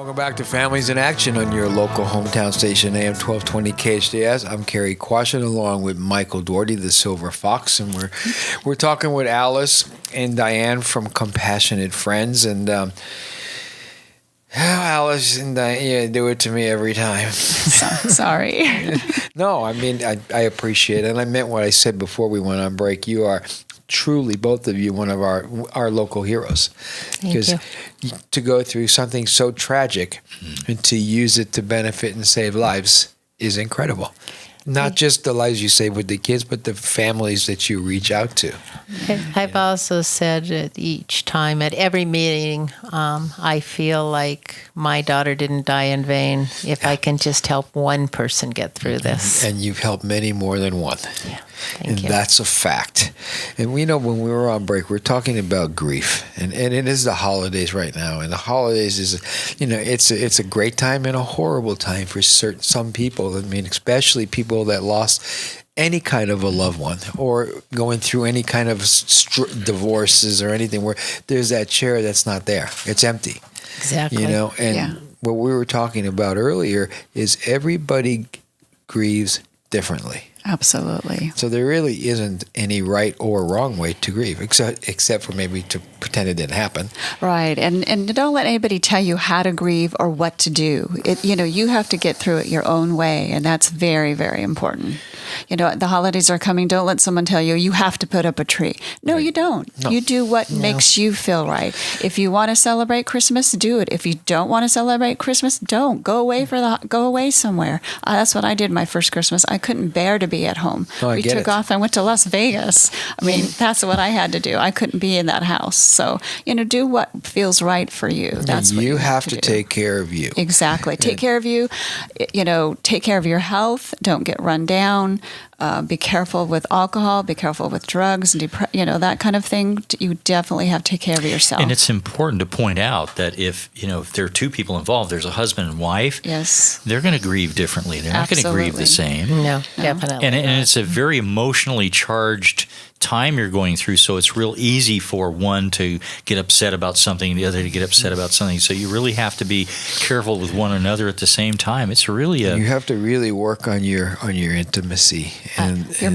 Welcome back to Families in Action on your local hometown station, AM 1220 KHTS. I'm Kerry Quashen along with Michael Doherty, the Silver Fox, and we're talking with Alice and Diane from Compassionate Friends. And Alice and Diane, you do it to me every time. Sorry. No, I mean, I appreciate it. And I meant what I said before we went on break. You are truly, both of you, one of our local heroes. Because to go through something so tragic and to use it to benefit and save lives is incredible. Not just the lives you save with the kids, but the families that you reach out to. I've also said at each time, at every meeting, I feel like my daughter didn't die in vain if I can just help one person get through this. And you've helped many more than one. Yeah. And that's a fact. And we know when we were on break, we're talking about grief. And it is the holidays right now. And the holidays is, it's a great time and a horrible time for some people. I mean, especially people that lost any kind of a loved one or going through any kind of divorces or anything where there's that chair that's not there. It's empty. Exactly. What we were talking about earlier is everybody grieves differently. Absolutely. So there really isn't any right or wrong way to grieve, except for maybe to pretend it didn't happen. Right. And don't let anybody tell you how to grieve or what to do. You have to get through it your own way, and that's very, very important. The holidays are coming. Don't let someone tell you have to put up a tree. No, right. You don't. No. You do what makes you feel right. If you want to celebrate Christmas, do it. If you don't want to celebrate Christmas, don't. Go away somewhere. That's what I did my first Christmas. I couldn't bear to be at home. We took off and went to Las Vegas. I mean, that's what I had to do. I couldn't be in that house. So, do what feels right for you. That's what you have to take care of you. Exactly. Take care of you. Take care of your health. Don't get run down. Be careful with alcohol. Be careful with drugs. That kind of thing. You definitely have to take care of yourself. And it's important to point out that if there are two people involved, there's a husband and wife. Yes, they're going to grieve differently. They're not going to grieve the same. No, definitely. And it's a very emotionally charged time you're going through, so it's real easy for one to get upset about something, the other to get upset about something. So you really have to be careful with one another at the same time. It's really you have to really work on your intimacy and your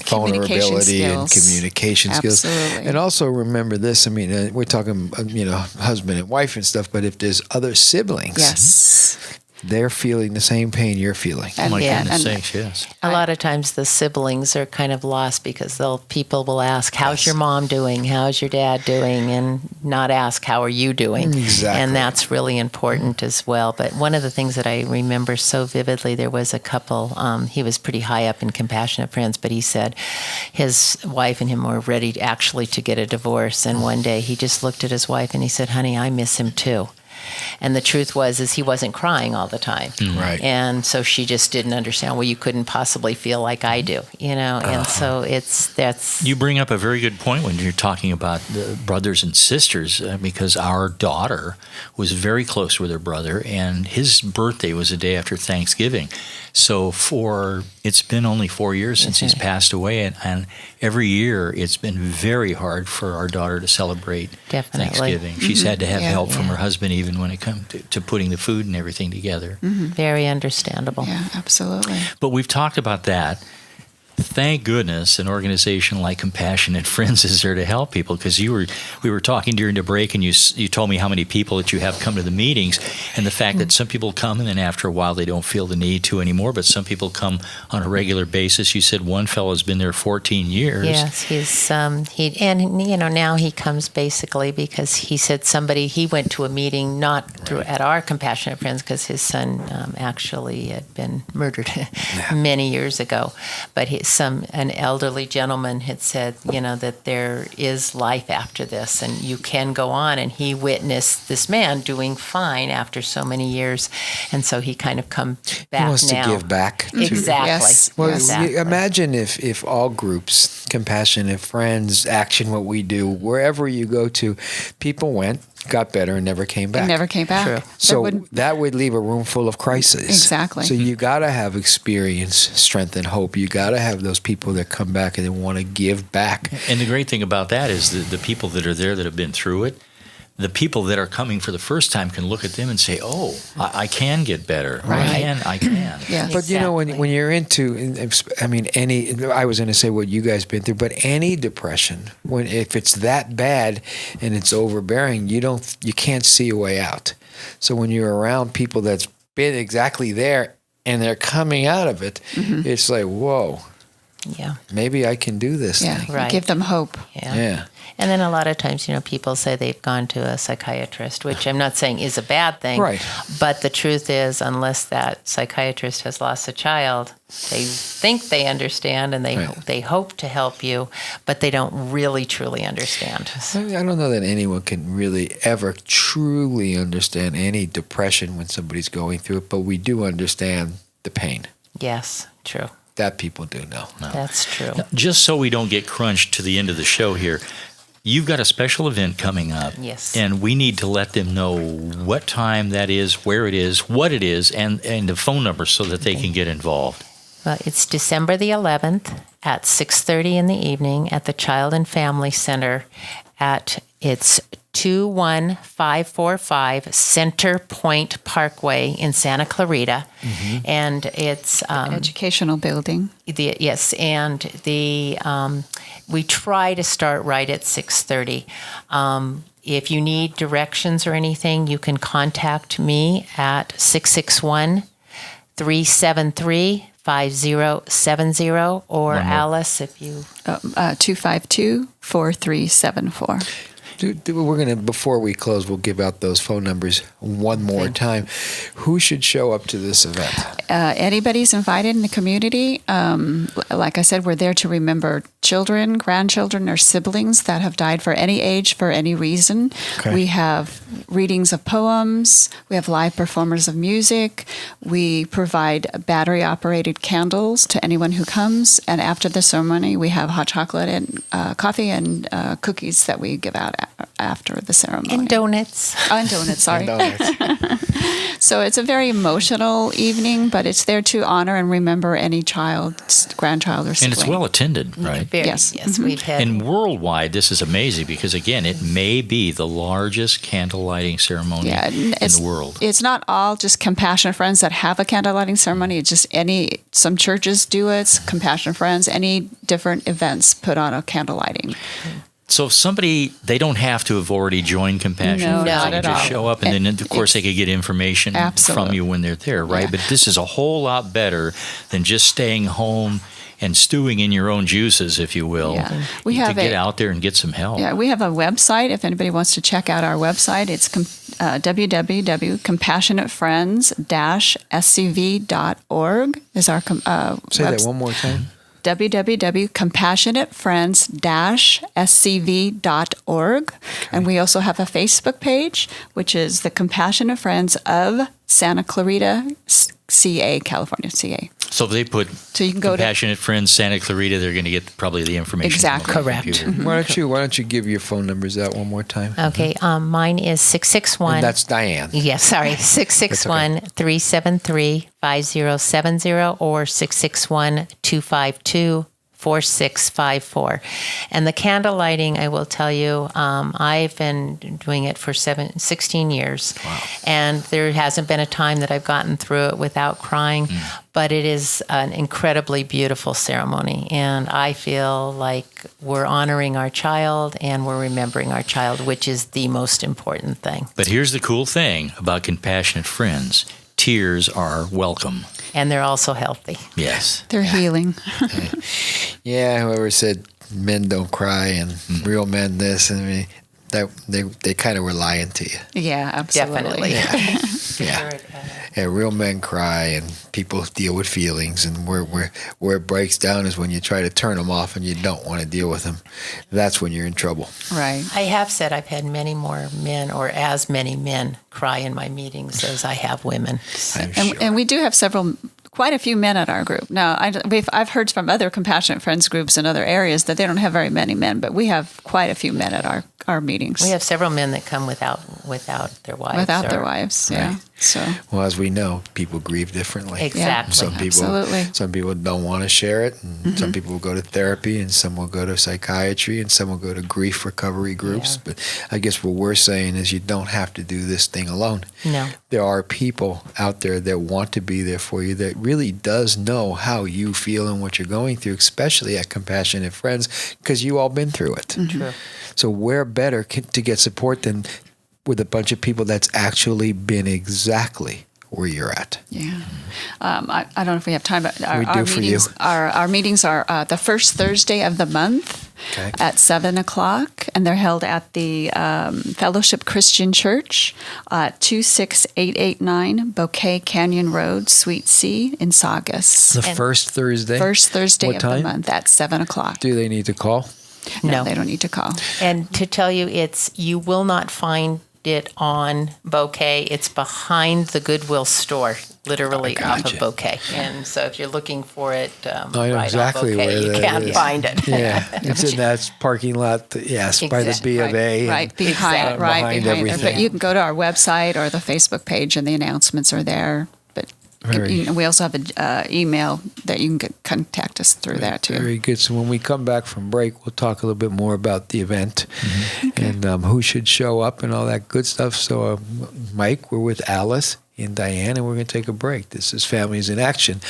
communication skills and communication skills. Absolutely. And also remember this. I mean, we're talking husband and wife and stuff, but if there's other siblings, yes, they're feeling the same pain you're feeling. Oh my goodness sakes, yes. A lot of times the siblings are kind of lost because people will ask, how's your mom doing? How's your dad doing? And not ask, how are you doing? Exactly. And that's really important as well. But one of the things that I remember so vividly, there was a couple, he was pretty high up in Compassionate Friends, but he said his wife and him were ready to get a divorce. And one day he just looked at his wife and he said, honey, I miss him too. And the truth was he wasn't crying all the time. Right. And so she just didn't understand, well, you couldn't possibly feel like I do, and so that's... You bring up a very good point when you're talking about the brothers and sisters, because our daughter was very close with her brother, and his birthday was the day after Thanksgiving. So it's been only 4 years since he's passed away, and every year it's been very hard for our daughter to celebrate Thanksgiving. She's had to have help from her husband even when it comes to putting the food and everything together. Mm-hmm. Very understandable. Yeah, absolutely. But we've talked about that. Thank goodness an organization like Compassionate Friends is there to help people, because we were talking during the break and you told me how many people that you have come to the meetings, and the fact that some people come and then after a while they don't feel the need to anymore, but some people come on a regular basis. You said one fellow's been there 14 years. Yes, he's now he comes basically because he said he went to a meeting at our Compassionate Friends because his son actually had been murdered many years ago, but an elderly gentleman had said, that there is life after this and you can go on. And he witnessed this man doing fine after so many years. And so he kind of come back now. He wants to give back. Exactly. Yes. Well, exactly. Imagine if all groups, Compassionate Friends, Action, what we do, wherever you go to, people went, got better, and never came back. True. So that would leave a room full of crisis. Exactly. So you got to have experience, strength, and hope. You got to have those people that come back and they want to give back. And the great thing about that is the people that are there that have been through it, the people that are coming for the first time can look at them and say, "Oh, I can get better. Right. I can." Yeah. But you know, when Exactly. you're into, I mean, I was going to say what you guys been through, but any depression, if it's that bad and it's overbearing, you can't see a way out. So when you're around people that's been exactly there and they're coming out of it, it's like, whoa, Yeah. maybe I can do this Yeah. thing. Right. Give them hope. Yeah. And then a lot of times, people say they've gone to a psychiatrist, which I'm not saying is a bad thing. Right. But the truth is, unless that psychiatrist has lost a child, they think they understand and they hope to help you, but they don't really truly understand. I don't know that anyone can really ever truly understand any depression when somebody's going through it, but we do understand the pain. Yes, true. That people do know. That's true. Just so we don't get crunched to the end of the show here, you've got a special event coming up. Yes. And we need to let them know what time that is, where it is, what it is, and the phone number so that they can get involved. Well, it's December the 11th at 6:30 in the evening at the Child and Family Center it's 21545 Center Point Parkway in Santa Clarita. And it's Educational building. we try to start right at 6:30. If you need directions or anything, you can contact me at 661-373-5070, or Alice, if you... 252-4374. We're going to, before we close, we'll give out those phone numbers one more time. Who should show up to this event? Anybody's invited in the community. Like I said, we're there to remember children, grandchildren, or siblings that have died for any age, for any reason. Okay. We have readings of poems. We have live performers of music. We provide battery-operated candles to anyone who comes. And after the ceremony, we have hot chocolate and coffee and cookies that we give out after the ceremony. And donuts. Oh, and donuts, sorry. And donuts. So it's a very emotional evening, but it's there to honor and remember any child, grandchild, or And sibling. it's well attended, right? Yes. We've had... And worldwide, this is amazing because, again, it may be the largest candle lighting ceremony in the world. It's not all just Compassionate Friends that have a candle lighting ceremony. It's just some churches do it, Compassionate Friends, any different events put on a candle lighting. So if somebody, they don't have to have already joined Compassion. No, Friends. not They can at just all. show up, and then, of course, they could get information from Absolutely. you when they're there, right? Yeah. But this is a whole lot better than just staying home and stewing in your own juices, if you will. Yeah. We have to get out there and get some help. Yeah, we have a website. If anybody wants to check out our website, it's www.compassionatefriends-scv.org is our Say that one more time. www.compassionatefriends-scv.org. And we also have a Facebook page, which is the Compassionate Friends of Santa Clarita, CA, California, CA. So if they put So you can go to- Compassionate Friends Santa Clarita, they're going to get probably the information. Exactly. from the Correct. computer. Why don't you give your phone numbers out one more time? Okay, mine is 661... And that's Diane. Yes, sorry, 661-373-5070 or 661-252-4654. And the candle lighting, I will tell you, I've been doing it for 16 years. Wow. And there hasn't been a time that I've gotten through it without crying, but it is an incredibly beautiful ceremony. And I feel like we're honoring our child and we're remembering our child, which is the most important thing. But here's the cool thing about Compassionate Friends. Tears are welcome. And they're also healthy. Yes. They're healing. Yeah, whoever said men don't cry and real men this, I mean, that they kind of were lying to you. Yeah, absolutely. Definitely. Yeah. Yeah, real men cry and people deal with feelings, and where it breaks down is when you try to turn them off and you don't want to deal with them. That's when you're in trouble. Right. I have said I've had many more men, or as many men, cry in my meetings as I have women. I'm sure. And we do have quite a few men at our group. Now, I've heard from other Compassionate Friends groups in other areas that they don't have very many men, but we have quite a few men at our meetings. We have several men that come without their wives. Without their wives, yeah. Right. So Well, as we know, people grieve differently. Exactly. Absolutely. Some people don't want to share it, and some people will go to therapy, and some will go to psychiatry, and some will go to grief recovery groups. Yeah. But I guess what we're saying is you don't have to do this thing alone. No. There are people out there that want to be there for you, that really does know how you feel and what you're going through, especially at Compassionate Friends, because you all been through it. True. So where better to get support than with a bunch of people that's actually been exactly where you're at. yeah, I don't know if we have time, but We do for you. Our meetings are the first Thursday of the month Okay. at 7:00, and they're held at the Fellowship Christian Church, 26889 Bouquet Canyon Road, Suite C in Saugus. The first Thursday? First Thursday What of time? the month at 7:00. Do they need to call? No, No. they don't need to call. And to tell you, you will not find it on Bouquet. It's behind the Goodwill store, literally off Gotcha. of Bouquet. And so if you're looking for it I know right exactly on Bouquet, where you that can't is. find it. Yeah, it's in that parking lot, yes, by the Exactly. B of A. and- Right behind, Exactly. right Behind behind, it. But everything. you can go to our website or the Facebook page, and the announcements are there. But we also have an email that you can contact us through that too. Very good. So when we come back from break, we'll talk a little bit more about the event and who should show up and all that good stuff. So, Mike, we're with Alice and Diane, and we're going to take a break. This is Families in Action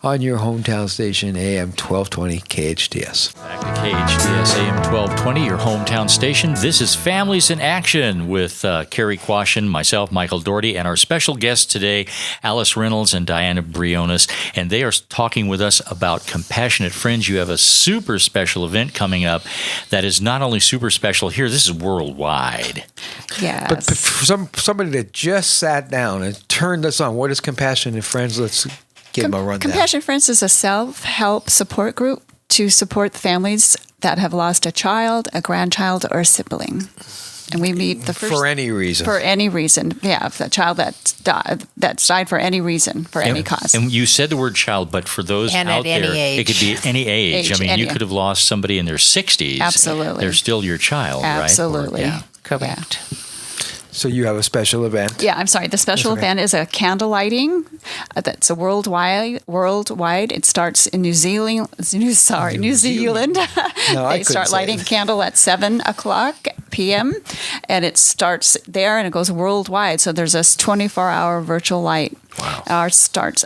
on your hometown station, AM 1220 KHTS. Back to KHTS AM 1220, your hometown station. This is Families in Action with Carrie Quashen, myself, Michael Doherty, and our special guests today, Alice Reynolds and Diana Briones. And they are talking with us about Compassionate Friends. You have a super special event coming up that is not only super special here, this is worldwide. Yes. But for somebody that just sat down and turned us on, what is Compassionate Friends? Let's give them a rundown. Compassion Friends is a self-help support group to support families that have lost a child, a grandchild, or a sibling. And we meet the first... For any reason. For any reason. Yeah, if the child that's died for any reason, for any cause. And you said the word child, but for those And out at any there, it could be any age. I mean, you could have lost somebody in their 60s. Absolutely. They're still your child, Absolutely. right? Or- yeah. Correct. So you have a special event. Yeah, I'm sorry. The special That's okay. event is a candle lighting. That's a worldwide. It starts in New Zealand. New Zealand. No, I They couldn't start say lighting it. candle at 7:00 p.m. and it starts there and it goes worldwide. So there's this 24-hour virtual light. Wow.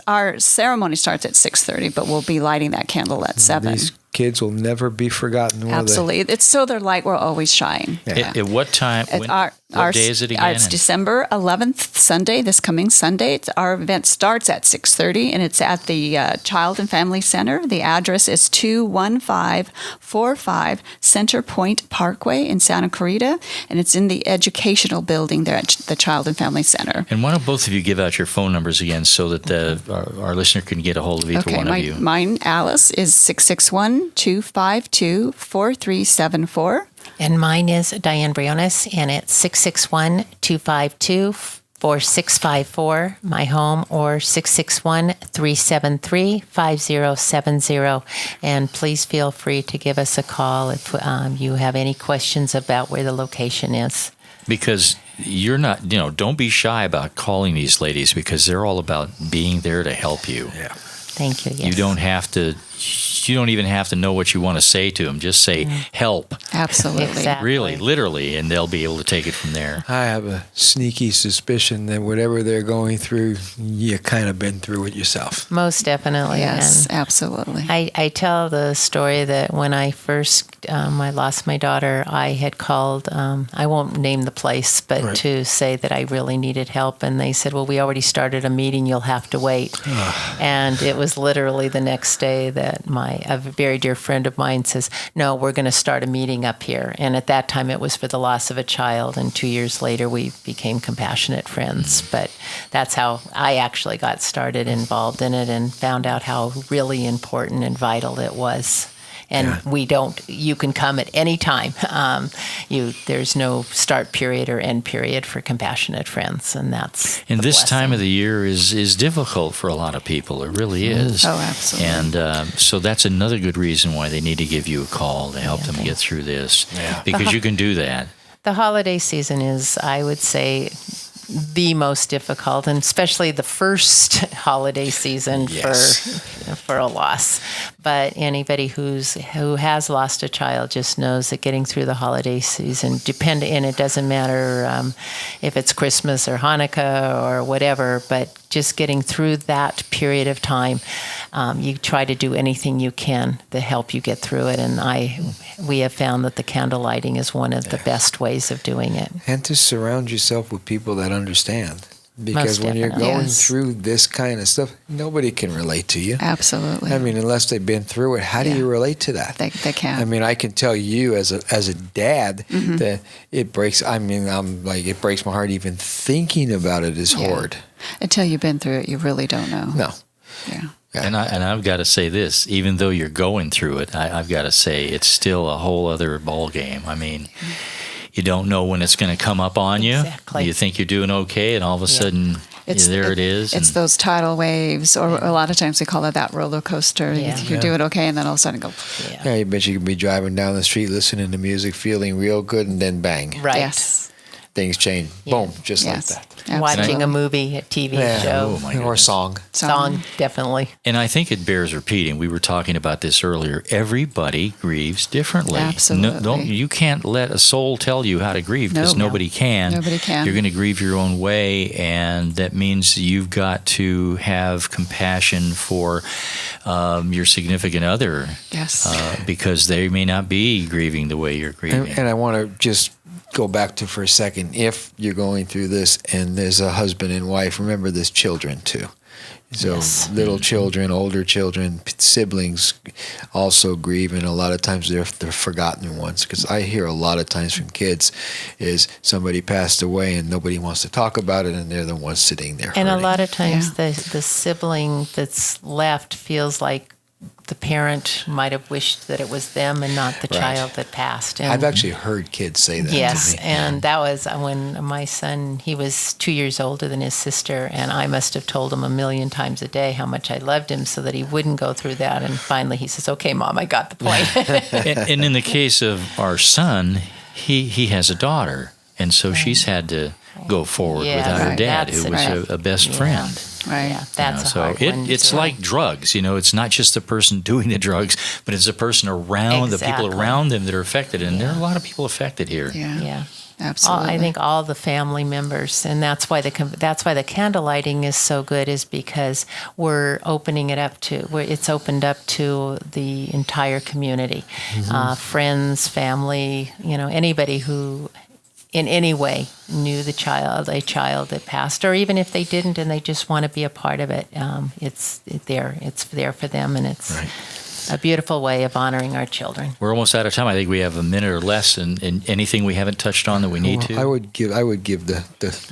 Our ceremony starts at 6:30, but we'll be lighting that candle at 7. These kids will never be forgotten, will they? Absolutely, it's so their light will always shine. At what time? It's What day is it again? It's December 11th, Sunday, this coming Sunday. Our event starts at 6:30, and it's at the Child and Family Center. The address is 21545 Center Point Parkway in Santa Clarita, and it's in the educational building there at the Child and Family Center. And why don't both of you give out your phone numbers again so that our listener can get a hold of either one of you? Mine, Alice, is 661-252-4374. And mine is Diane Briones, and it's 661-252-4654, my home, or 661-373-5070. And please feel free to give us a call if you have any questions about where the location is. Because you're not, don't be shy about calling these ladies because they're all about being there to help you. Yeah. Thank you. Yes. You don't even have to know what you want to say to them. Just say help. Absolutely. Exactly. Really, literally, and they'll be able to take it from there. I have a sneaky suspicion that whatever they're going through, you kind of been through it yourself. Most definitely. Yes, And absolutely. I tell the story that when I first I lost my daughter, I had called, I won't name the place, but Right. to say that I really needed help. And they said, well, we already started a meeting. You'll have to wait. And it was literally the next day that a very dear friend of mine says, no, we're going to start a meeting up here. And at that time, it was for the loss of a child. And 2 years later, we became compassionate friends. But that's how I actually got started involved in it and found out how really important and vital it was. And you can come at any time. There's no start period or end period for Compassionate Friends, and that's And the this blessing. time of the year is difficult for a lot of people. It really is. Oh, absolutely. And so that's another good reason why they need to give you a call to help them get through this. Yeah. Because you can do that. The holiday season is, I would say, the most difficult, and especially the first holiday season for a loss. But anybody who has lost a child just knows that getting through the holiday season, and it doesn't matter if it's Christmas or Hanukkah or whatever, but just getting through that period of time, you try to do anything you can to help you get through it. And we have found that the candle lighting is one of the best ways of doing it. And to surround yourself with people that understand. Because when you're going through this kind of stuff, nobody can relate to you. Absolutely. I mean, unless they've been through it, how do you relate to that? They can't. I mean, I can tell you as a dad that it breaks. I mean, it breaks my heart even thinking about it is hard. Until you've been through it, you really don't know. No. Yeah. And I've got to say this, even though you're going through it, I've got to say it's still a whole other ball game. I mean, you don't know when it's going to come up on you. Exactly. You think you're doing okay, and all of a sudden, there it is. It's those tidal waves, or a lot of times we call it that roller coaster. Yeah. You're doing okay, and then all of a sudden go. Yeah. Yeah, you bet you could be driving down the street, listening to music, feeling real good, and then bang. Right. Yes. Things change. Boom, just like that. Absolutely. Watching a movie, a TV show. Oh, my Or goodness. song. Song, definitely. And I think it bears repeating. We were talking about this earlier. Everybody grieves differently. Absolutely. You can't let a soul tell you how to grieve because No. nobody can. Nobody can. You're going to grieve your own way, and that means you've got to have compassion for your significant other. Yes. Because they may not be grieving the way you're grieving. And I want to just go back to for a second, if you're going through this and there's a husband and wife, remember there's children too. So little children, older children, siblings also grieve, and a lot of times they're forgotten ones. Because I hear a lot of times from kids is somebody passed away and nobody wants to talk about it, and they're the ones sitting there And hurting. a lot of times the sibling that's left feels like the parent might have wished that it was them and not the child that passed. And I've actually heard kids say that yes, to me. and that was when my son, he was 2 years older than his sister, and I must have told him a million times a day how much I loved him so that he wouldn't go through that. And finally he says, okay, Mom, I got the point. and in the case of our son, he has a daughter, and so she's had to go forward Yeah, without her right. dad, That's who was right. a best Yeah. friend. Right. Yeah, that's So a hard one. it's like drugs. It's not just the person doing the drugs, but it's the person around, the people Exactly. around them that are affected. And there are a lot of people affected here. Yeah. Yeah. Absolutely. I think all the family members, and that's why the candle lighting is so good, is because we're opening it up it's opened up to the entire community, friends, family, anybody who in any way knew a child that passed, or even if they didn't and they just want to be a part of it, it's there for them, and it's a beautiful way of honoring our children. We're almost out of time. I think we have a minute or less, and anything we haven't touched on that we need to. I would give the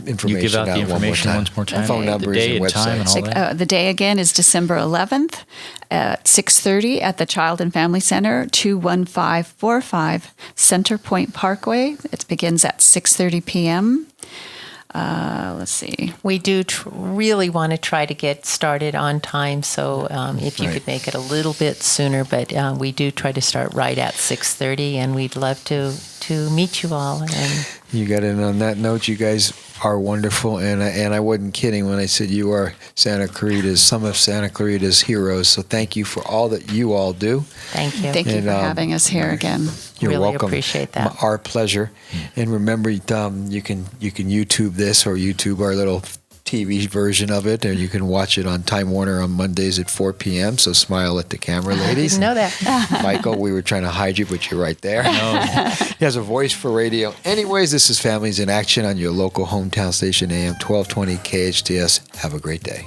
information You give out the information one once more time. Phone The numbers day and and time and websites. all that. The day again is December 11th at 6:30 at the Child and Family Center, 21545 Center Point Parkway. It begins at 6:30 p.m. Let's see. We do really want to try to get started on time, so if you could make it a little bit sooner, but we do try to start right at 6:30, and we'd love to meet you all. And You got it. On that note, you guys are wonderful, and I wasn't kidding when I said you are some of Santa Clarita's heroes. So thank you for all that you all do. thank you. Thank you And, for having us here again. You're Really welcome. appreciate that. Our pleasure. And remember, you can YouTube this or YouTube our little TV version of it, or you can watch it on Time Warner on Mondays at 4 p.m. So smile at the camera, ladies. Didn't know that. Michael, we were trying to hide you, but you're right there. He has a voice for radio. Anyways, this is Families in Action on your local hometown station, AM 1220 KHTS. Have a great day.